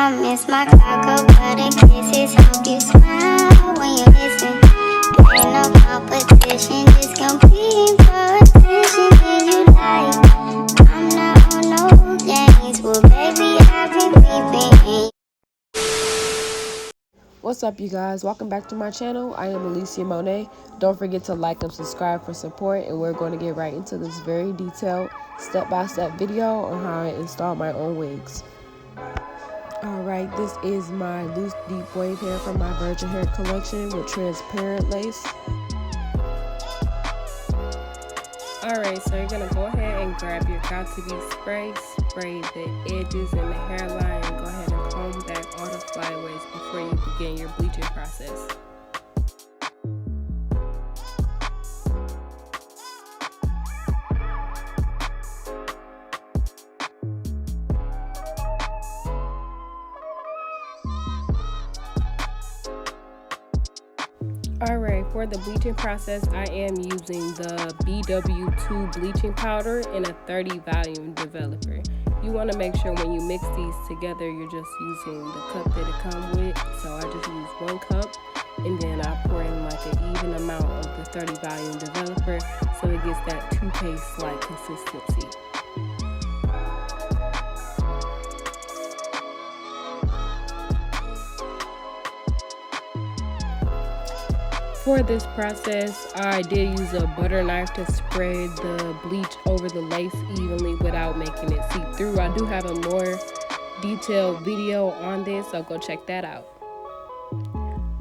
I miss my cocoa butter kisses. Hope you smile when you listen. There ain't no competition, just competing for attention. Did you like? I'm not on no games. Well, baby, I've been peeping. What's up, you guys? Welcome back to my channel. I am Alicia MON'E. Don't forget to like and subscribe for support, and we're going to get right into this very detailed step-by-step video on how I install my own wigs. Alright, this is my loose deep wave hair from my virgin hair collection with transparent lace. Alright, so you're going to go ahead and grab your Got To Be spray, spray the edges and the hairline, and go ahead and comb back all the flyaways before you begin your bleaching process. Alright, for the bleaching process, I am using the BW2 bleaching powder in a 30 volume developer. You want to make sure when you mix these together, you're just using the cup that it comes with. So I just use 1 cup, and then I pour in like an even amount of the 30 volume developer so it gets that toothpaste-like consistency. For this process, I did use a butter knife to spread the bleach over the lace evenly without making it seep through. I do have a more detailed video on this, so go check that out.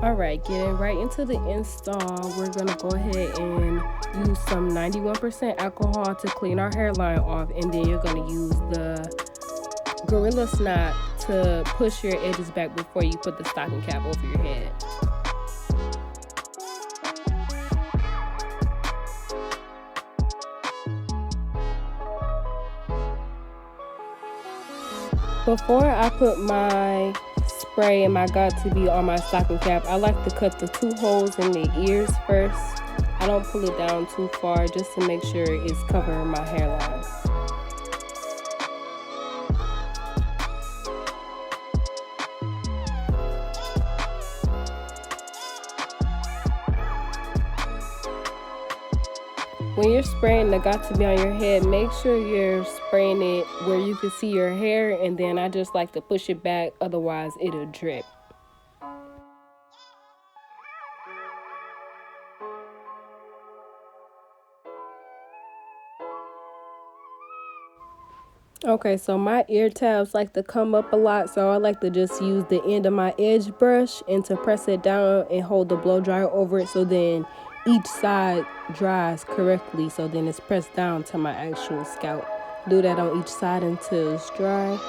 Alright, getting right into the install, we're going to go ahead and use some 91% alcohol to clean our hairline off, and then you're going to use the Gorilla Snot to push your edges back before you put the stocking cap over your head. Before I put my spray and my Got To Be on my stocking cap, I like to cut the 2 holes in the ears first. I don't pull it down too far just to make sure it's covering my hairline. When you're spraying the Got To Be on your head, make sure you're spraying it where you can see your hair, and then I just like to push it back, otherwise it'll drip. Okay, so my ear tabs like to come up a lot, so I like to just use the end of my edge brush and to press it down and hold the blow dryer over it, so then each side dries correctly, so then it's pressed down to my actual scalp. Do that on each side until it's dry.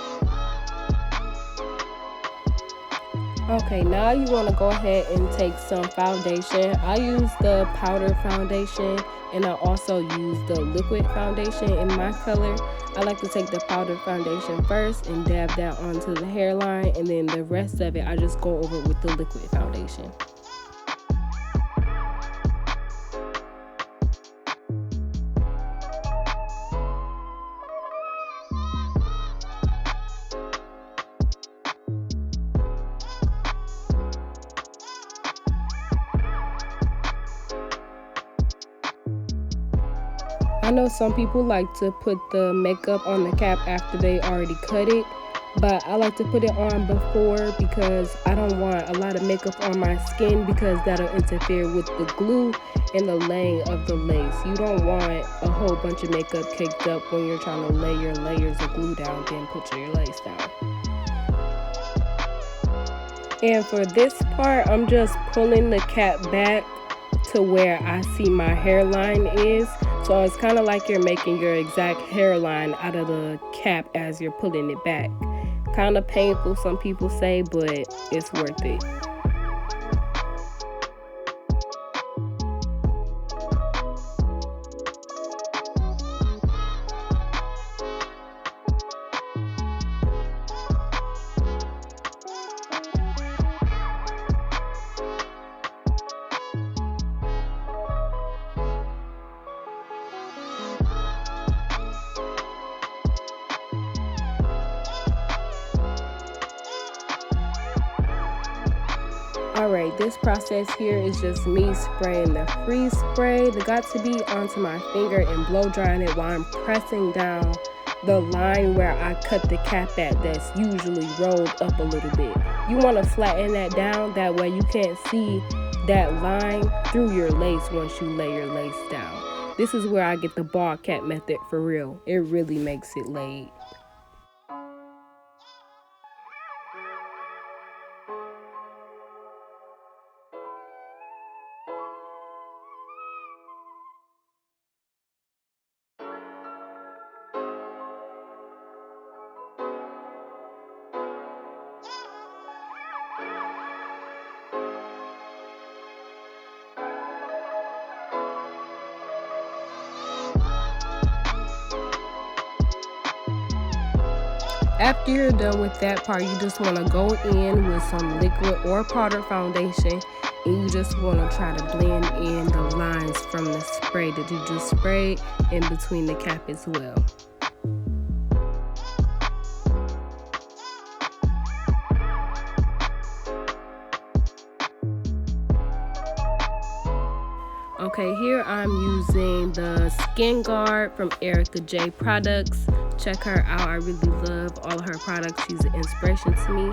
Okay, now you want to go ahead and take some foundation. I use the powder foundation, and I also use the liquid foundation in my color. I like to take the powder foundation first and dab that onto the hairline, and then the rest of it I just go over with the liquid foundation. I know some people like to put the makeup on the cap after they already cut it, but I like to put it on before because I don't want a lot of makeup on my skin, because that'll interfere with the glue and the laying of the lace. You don't want a whole bunch of makeup caked up when you're trying to lay your layers of glue down, then put your lace down. And for this part, I'm just pulling the cap back to where I see my hairline is. So it's kind of like you're making your exact hairline out of the cap as you're pulling it back. Kind of painful, some people say, but it's worth it. Alright, this process here is just me spraying the freeze spray, the got to be, onto my finger and blow drying it while I'm pressing down the line where I cut the cap at that's usually rolled up a little bit. You want to flatten that down, that way you can't see that line through your lace once you lay your lace down. This is where I get the ball cap method for real. It really makes it laid. After you're done with that part, you just want to go in with some liquid or powder foundation, and you just want to try to blend in the lines from the spray that you just sprayed in between the cap as well. Okay, here I'm using the Skin Guard from Erica J Products. Check her out. I really love all of her products. She's an inspiration to me.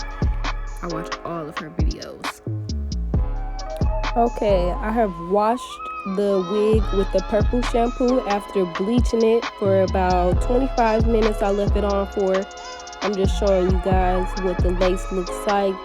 I watch all of her videos. Okay, I have washed the wig with the purple shampoo after bleaching it for about 25 minutes. I left it on for. I'm just showing you guys what the lace looks like.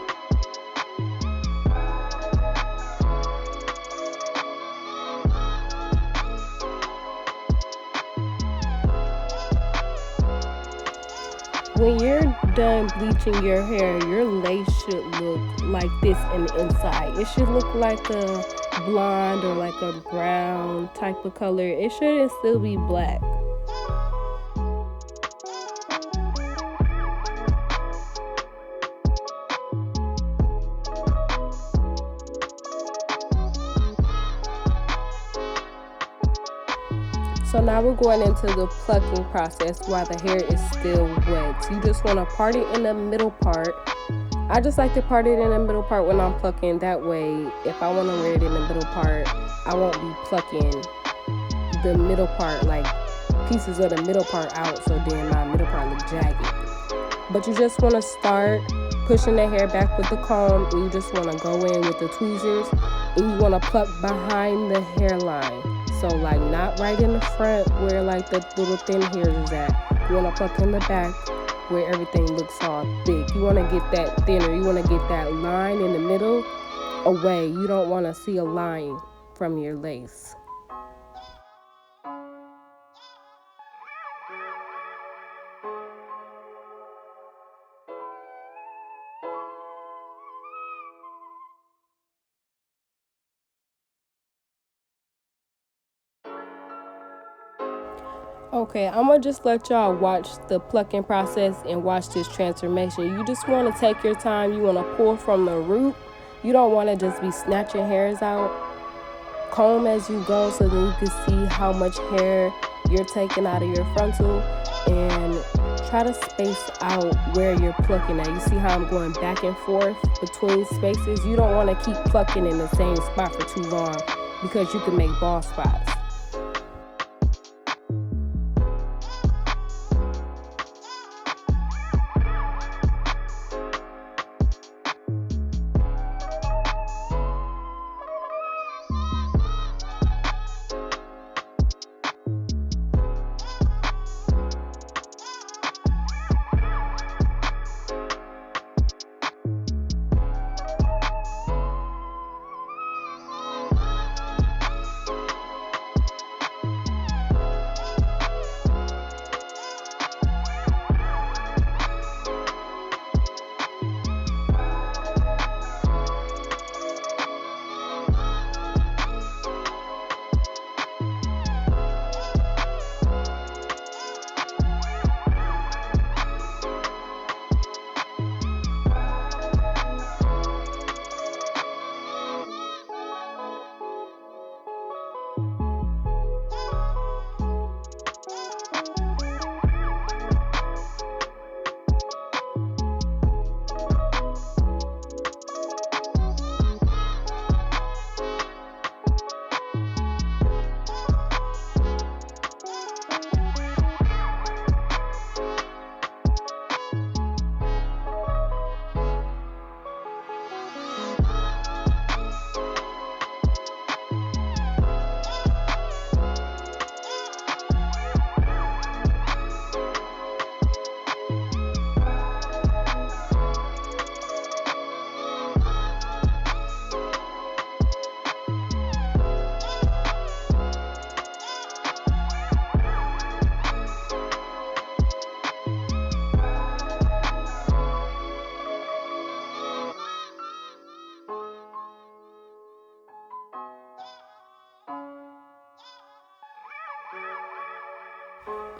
When you're done bleaching your hair, your lace should look like this in the inside. It should look like a blonde or like a brown type of color. It shouldn't still be black. So now we're going into the plucking process while the hair is still wet. So you just want to part it in the middle part. I just like to part it in the middle part when I'm plucking. That way, if I want to wear it in the middle part, I won't be plucking the middle part, like pieces of the middle part out, so then my middle part look jagged. But you just want to start pushing the hair back with the comb, and you just want to go in with the tweezers, and you want to pluck behind the hairline. So like not right in the front where like the little thin hairs is at. You want to pluck in the back where everything looks all thick. You want to get that thinner. You want to get that line in the middle away. You don't want to see a line from your lace. Okay, I'm gonna just let y'all watch the plucking process and watch this transformation. You just want to take your time. You want to pull from the root. You don't want to just be snatching hairs out. Comb as you go so then you can see how much hair you're taking out of your frontal, and try to space out where you're plucking at. You see how I'm going back and forth between spaces? You don't want to keep plucking in the same spot for too long because you can make bald spots.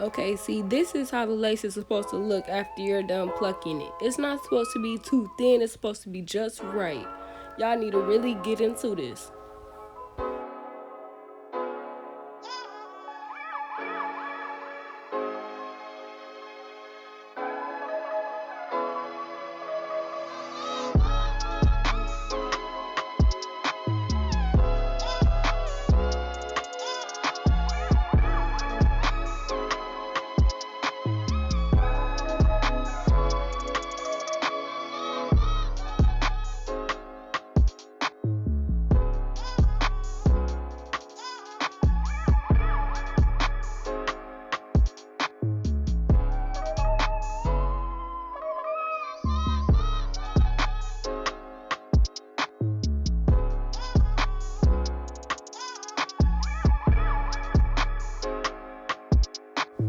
Okay, see, this is how the lace is supposed to look after you're done plucking it. It's not supposed to be too thin, it's supposed to be just right. Y'all need to really get into this.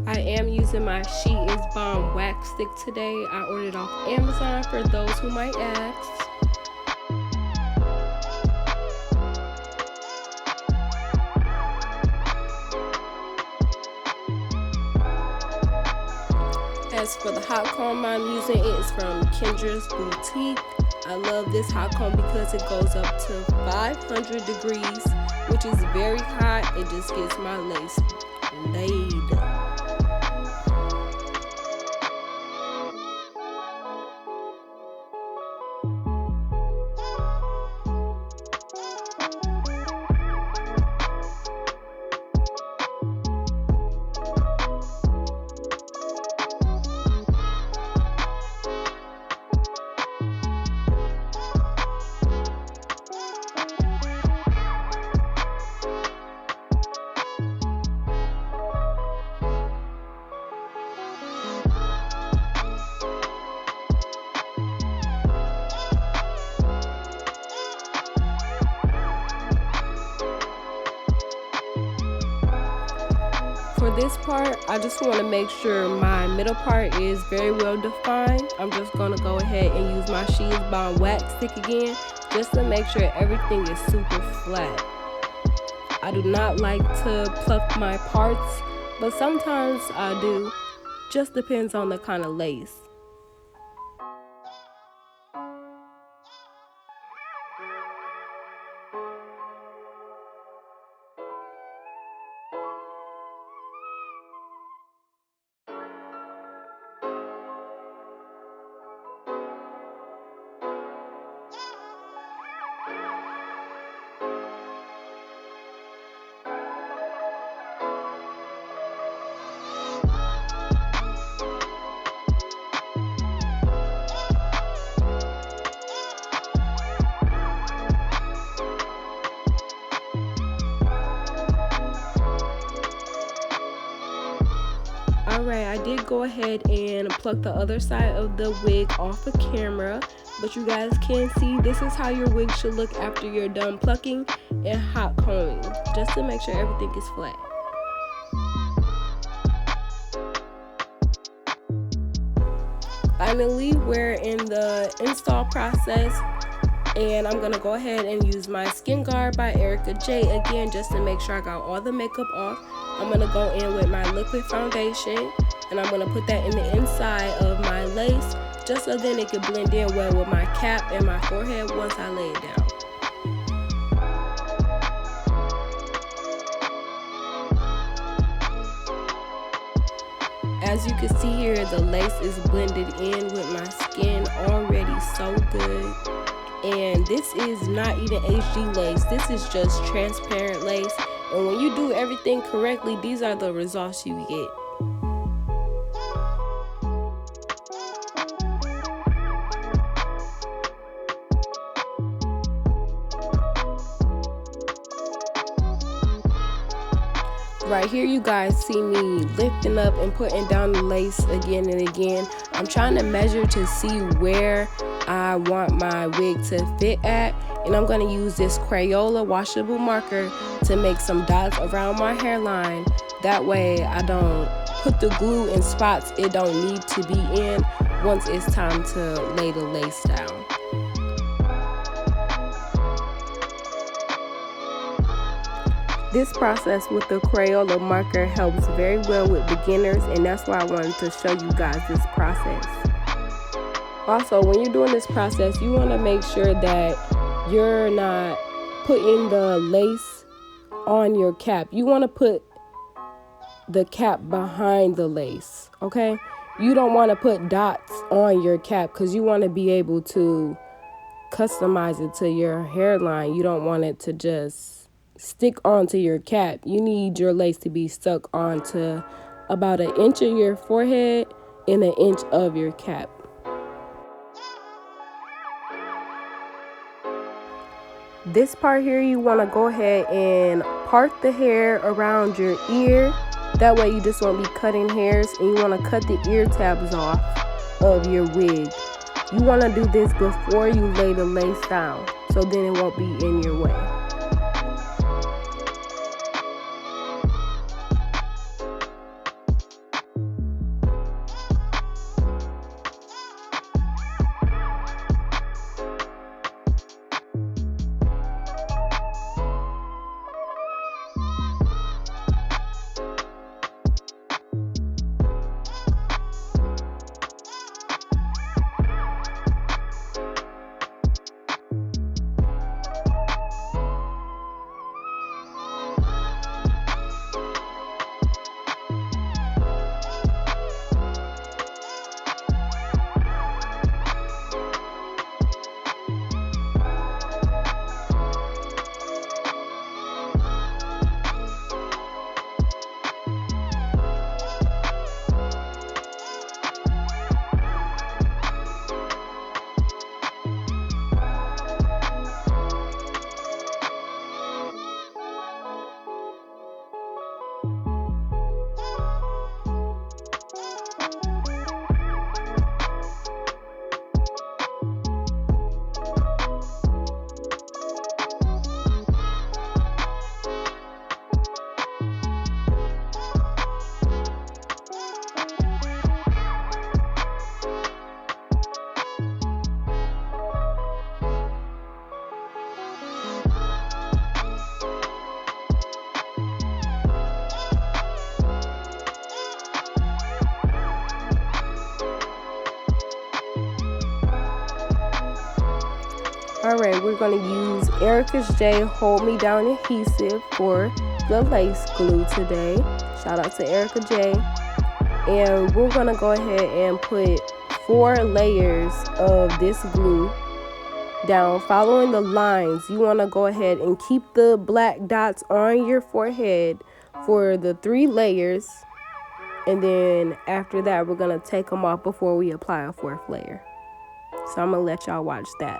I am using my She Is Bomb wax stick today. I ordered off Amazon for those who might ask. As for the hot comb I'm using, it is from Kendra's Boutique. I love this hot comb because it goes up to 500 degrees, which is very hot. It just gets my lace laid. For this part, I just want to make sure my middle part is very well defined. I'm just going to go ahead and use my She Is Bomb wax stick again, just to make sure everything is super flat. I do not like to pluck my parts, but sometimes I do. Just depends on the kind of lace. Alright, I did go ahead and pluck the other side of the wig off the camera, but you guys can see this is how your wig should look after you're done plucking and hot combing, just to make sure everything is flat. Finally, we're in the install process, and I'm gonna go ahead and use my Skin Guard by Erica J again, just to make sure I got all the makeup off. I'm gonna go in with my liquid foundation, and I'm gonna put that in the inside of my lace, just so then it can blend in well with my cap and my forehead once I lay it down. As you can see here, the lace is blended in with my skin already so good. And this is not even HD lace, this is just transparent lace. And when you do everything correctly, these are the results you get. Right here you guys see me lifting up and putting down the lace again and again. I'm trying to measure to see where I want my wig to fit at, and I'm going to use this Crayola washable marker to make some dots around my hairline. That way I don't put the glue in spots it don't need to be in once it's time to lay the lace down. This process with the Crayola marker helps very well with beginners, and that's why I wanted to show you guys this process. Also, when you're doing this process, you want to make sure that you're not putting the lace on your cap. You want to put the cap behind the lace, okay? You don't want to put dots on your cap because you want to be able to customize it to your hairline. You don't want it to just stick onto your cap. You need your lace to be stuck onto about 1 inch of your forehead and 1 inch of your cap. This part here, you want to go ahead and part the hair around your ear. That way you just won't be cutting hairs, and you want to cut the ear tabs off of your wig. You want to do this before you lay the lace down, so then it won't be in your way. Alright, we're going to use Erica's J Hold Me Down adhesive for the lace glue today. Shout out to Erica J. And we're going to go ahead and put 4 layers of this glue down, following the lines. You want to go ahead and keep the black dots on your forehead for the 3 layers. And then after that, we're going to take them off before we apply a 4th layer. So I'm going to let y'all watch that.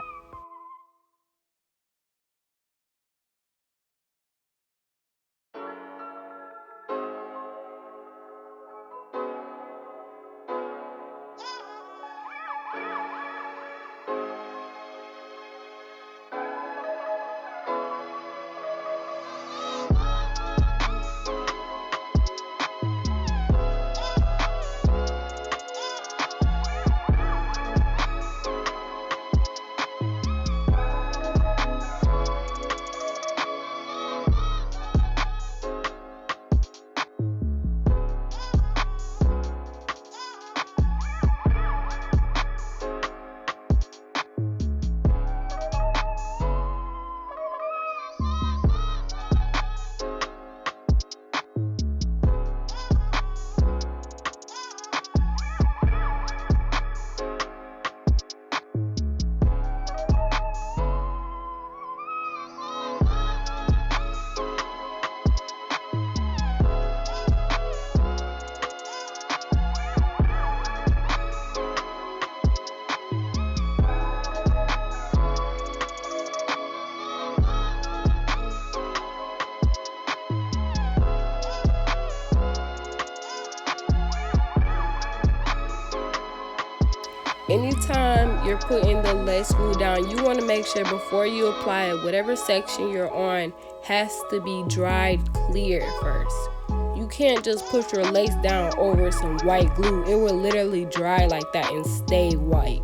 Anytime you're putting the lace glue down, you want to make sure before you apply it, whatever section you're on has to be dried clear first. You can't just push your lace down over some white glue. It will literally dry like that and stay white.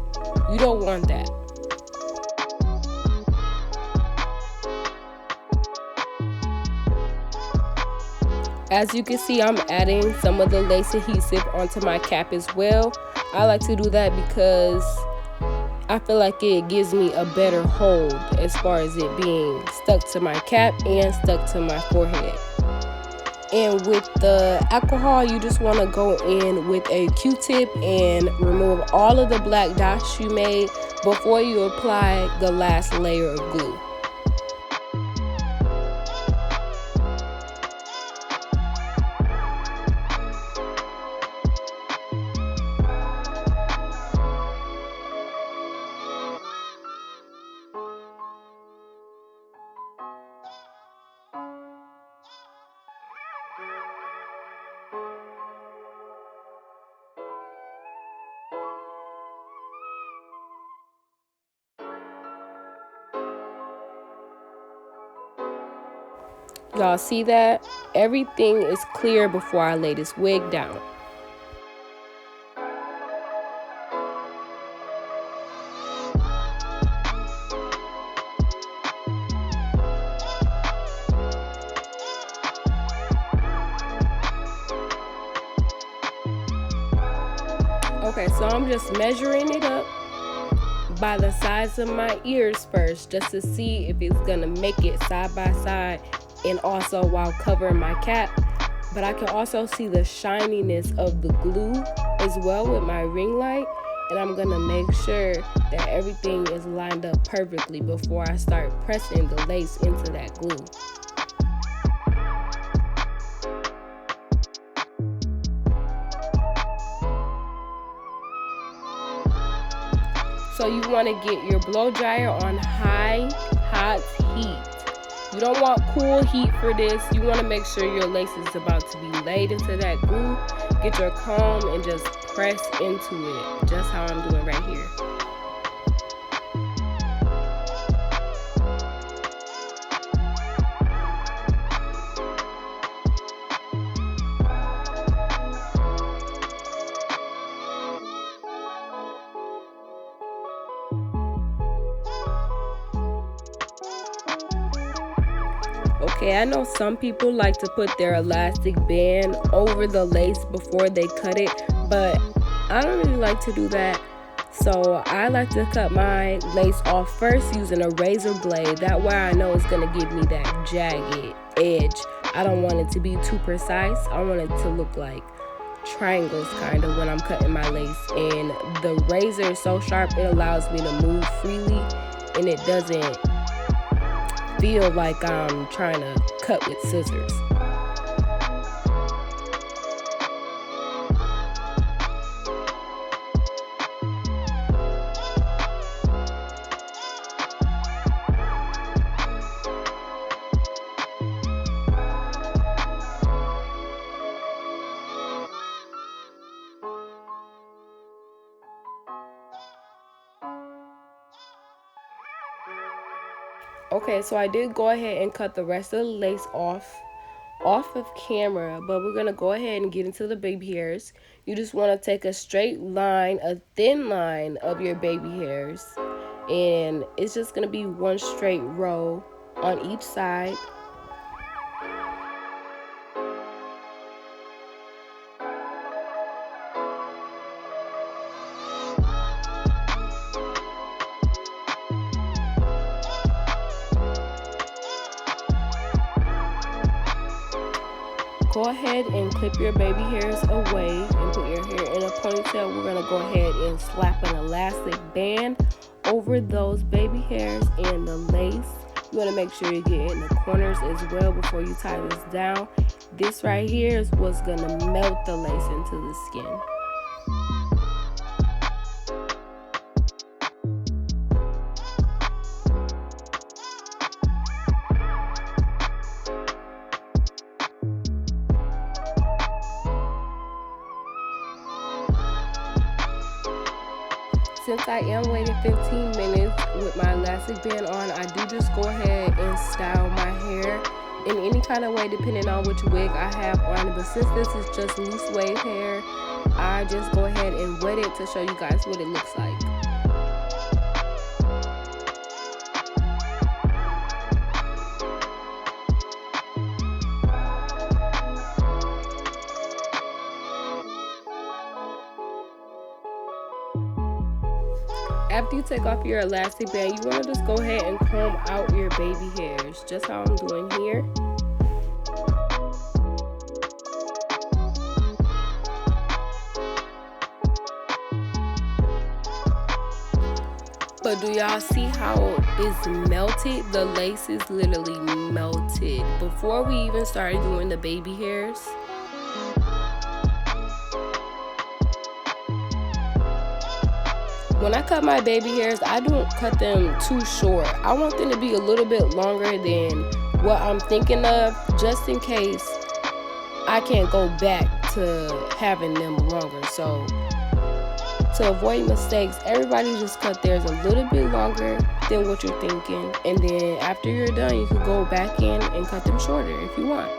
You don't want that. As you can see, I'm adding some of the lace adhesive onto my cap as well. I like to do that because I feel like it gives me a better hold as far as it being stuck to my cap and stuck to my forehead. And with the alcohol, you just want to go in with a Q-tip and remove all of the black dots you made before you apply the last layer of glue. Y'all see that? Everything is clear before I lay this wig down. Okay, so I'm just measuring it up by the size of my ears first, just to see if it's gonna make it side by side and also while covering my cap. But I can also see the shininess of the glue as well with my ring light, and I'm gonna make sure that everything is lined up perfectly before I start pressing the lace into that glue. So you want to get your blow dryer on high hot heat. You don't want cool heat for this. You want to make sure your lace is about to be laid into that glue. Get your comb and just press into it, just how I'm doing right here. Okay, I know some people like to put their elastic band over the lace before they cut it, but I don't really like to do that. So I like to cut my lace off first using a razor blade. That way I know it's gonna give me that jagged edge. I don't want it to be too precise. I want it to look like triangles kind of when I'm cutting my lace. And the razor is so sharp, it allows me to move freely and it doesn't feel like I'm trying to cut with scissors. Okay, so I did go ahead and cut the rest of the lace off of camera, but we're gonna go ahead and get into the baby hairs. You just want to take a straight line, a thin line of your baby hairs, and it's just gonna be one straight row on each side. Go ahead and clip your baby hairs away and put your hair in a ponytail. We're going to go ahead and slap an elastic band over those baby hairs and the lace. You want to make sure you get in the corners as well before you tie this down. This right here is what's going to melt the lace into the skin. Since I am waiting 15 minutes with my elastic band on, I do just go ahead and style my hair in any kind of way depending on which wig I have on. But since this is just loose wave hair, I just go ahead and wet it to show you guys what it looks like. After you take off your elastic band, you want to just go ahead and comb out your baby hairs, just how I'm doing here. But do y'all see how it's melted? The lace is literally melted before we even started doing the baby hairs. When I cut my baby hairs, I don't cut them too short. I want them to be a little bit longer than what I'm thinking of, just in case I can't go back to having them longer. So to avoid mistakes, everybody just cut theirs a little bit longer than what you're thinking. And then after you're done, you can go back in and cut them shorter if you want.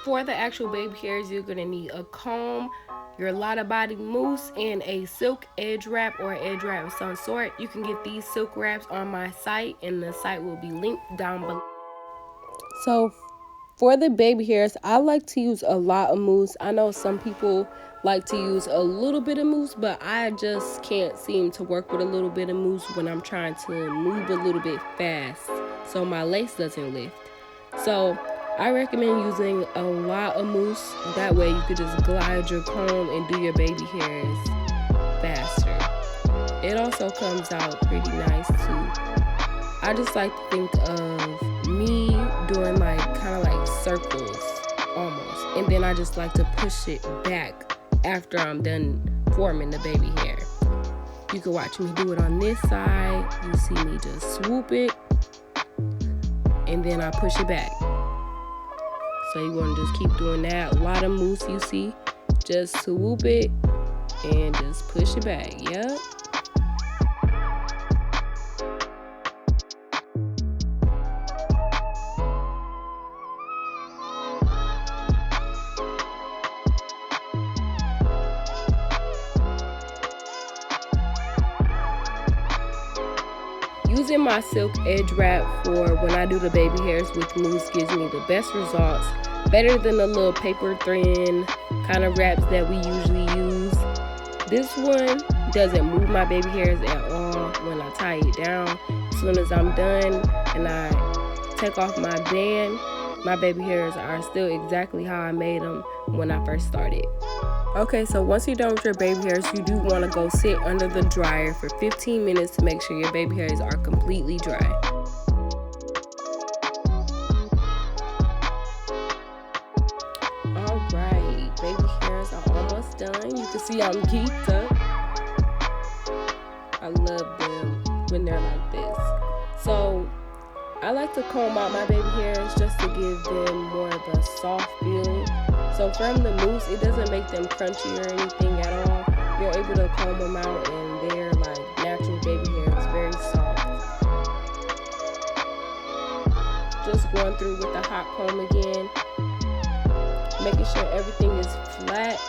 For the actual baby hairs, you're going to need a comb, your Lotta Body mousse, and a silk edge wrap or edge wrap of some sort. You can get these silk wraps on my site, and the site will be linked down below. So for the baby hairs, I like to use a lot of mousse. I know some people like to use a little bit of mousse, but I just can't seem to work with a little bit of mousse when I'm trying to move a little bit fast so my lace doesn't lift. So I recommend using a lot of mousse. That way you could just glide your comb and do your baby hairs faster. It also comes out pretty nice too. I just like to think of me doing like kind of like circles almost, and then I just like to push it back after I'm done forming the baby hair. You can watch me do it on this side. You see me just swoop it, and then I push it back. So you want to just keep doing that. A lot of mousse, you see. Just swoop it and just push it back. Yep. Using my silk edge wrap for when I do the baby hairs with mousse gives me the best results. Better than the little paper thin kind of wraps that we usually use. This one doesn't move my baby hairs at all when I tie it down. As soon as I'm done and I take off my band, my baby hairs are still exactly how I made them when I first started. Okay, so once you're done with your baby hairs, you do want to go sit under the dryer for 15 minutes to make sure your baby hairs are completely dry. Alright, baby hairs are almost done. You can see I'm geeked up. I love them when they're like this. So I like to comb out my baby hairs just to give them more of a soft feeling. So from the mousse, it doesn't make them crunchy or anything at all. You're able to comb them out and they're like natural baby hairs, very soft. Just going through with the hot comb again, making sure everything is flat.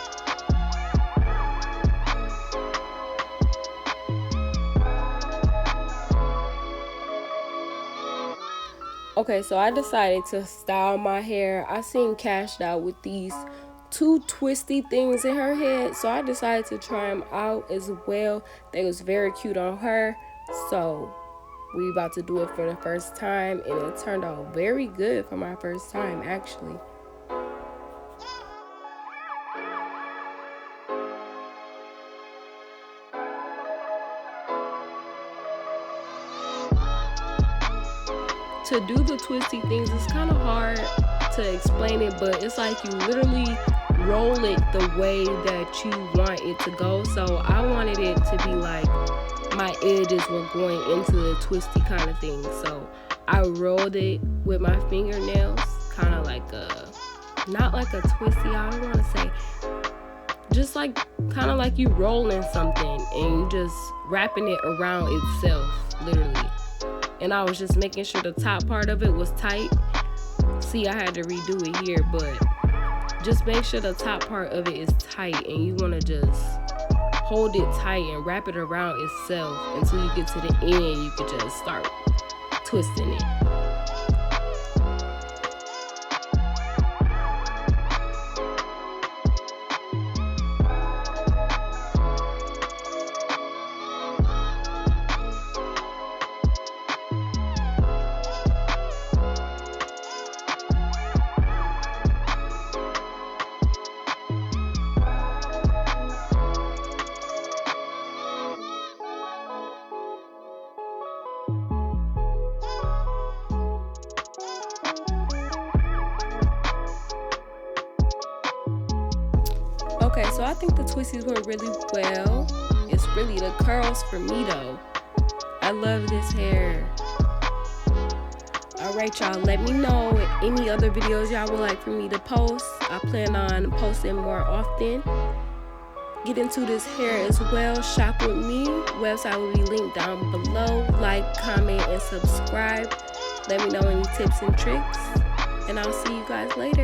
Okay, so I decided to style my hair. I seen Cashed out with these two twisty things in her head, so I decided to try them out as well. They was very cute on her, so we about to do it for the first time, and it turned out very good for my first time actually. To do the twisty things, it's kind of hard to explain it, but it's like you literally roll it the way that you want it to go. So I wanted it to be like my edges were going into the twisty kind of thing. So I rolled it with my fingernails, kind of like a, not like a twisty, I don't want to say, just like kind of like you rolling something and you just wrapping it around itself, literally. And I was just making sure the top part of it was tight. See, I had to redo it here, but just make sure the top part of it is tight, and you want to just hold it tight and wrap it around itself until you get to the end. You could just start twisting it. So I think the twisties went really well. It's really the curls for me though. I love this hair. Alright y'all, let me know any other videos y'all would like for me to post. I plan on posting more often. Get into this hair as well. Shop with me. Website will be linked down below. Like, comment, and subscribe. Let me know any tips and tricks. And I'll see you guys later.